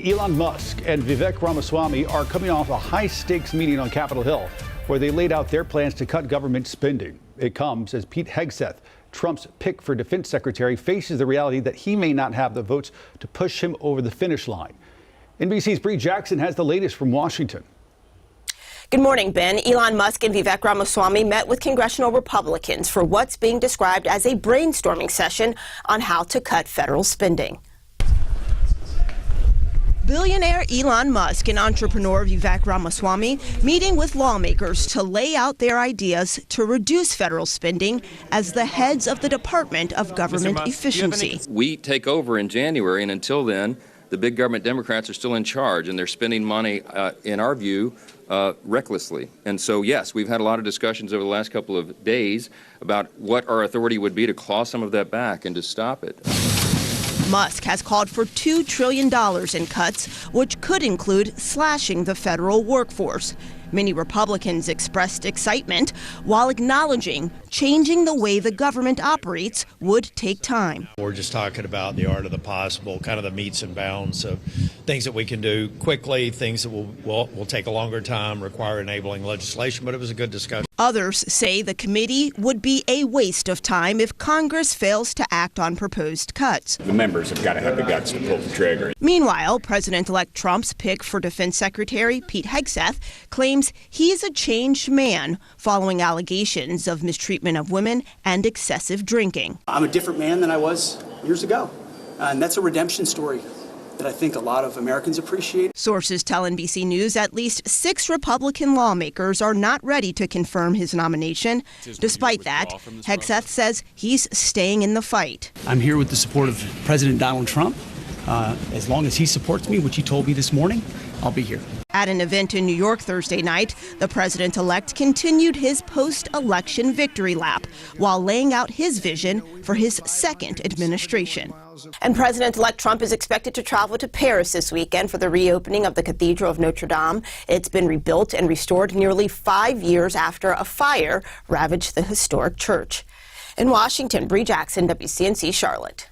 Elon Musk and Vivek Ramaswamy are coming off a high-stakes meeting on Capitol Hill where they laid out their plans to cut government spending. It comes as Pete Hegseth, Trump's pick for defense secretary, faces the reality that he may not have the votes to push him over the finish line. NBC's Bree Jackson has the latest from Washington. Good morning, Ben. Elon Musk and Vivek Ramaswamy met with congressional Republicans for what's being described as a brainstorming session on how to cut federal spending. Billionaire Elon Musk and entrepreneur Vivek Ramaswamy meeting with lawmakers to lay out their ideas to reduce federal spending as the heads of the Department of Government Efficiency. We take over in January, and until then, the big government Democrats are still in charge, and they're spending money, in our view, recklessly. And so, yes, we've had a lot of discussions over the last couple of days about what our authority would be to claw some of that back and to stop it. Musk has called for $2 trillion in cuts, which could include slashing the federal workforce. Many Republicans expressed excitement while acknowledging changing the way the government operates would take time. We're just talking about the art of the possible, kind of the metes and bounds of things that we can do quickly, things that will take a longer time, require enabling legislation, but it was a good discussion. Others say the committee would be a waste of time if Congress fails to act on proposed cuts. The members have got to have the guts to pull the trigger. Meanwhile, President-elect Trump's pick for Defense Secretary Pete Hegseth claims he's a changed man following allegations of mistreatment of women and excessive drinking. I'm a different man than I was years ago, and that's a redemption story that I think a lot of Americans appreciate. Sources tell NBC News at least 6 Republican lawmakers are not ready to confirm his nomination. Despite that, Hegseth says he's staying in the fight. I'm here with the support of President Donald Trump. As long as he supports me, which he told me this morning, I'll be here. At an event in New York Thursday night, the president-elect continued his post-election victory lap while laying out his vision for his second administration. And President-elect Trump is expected to travel to Paris this weekend for the reopening of the Cathedral of Notre Dame. It's been rebuilt and restored nearly 5 years after a fire ravaged the historic church. In Washington, Bree Jackson, WCNC Charlotte.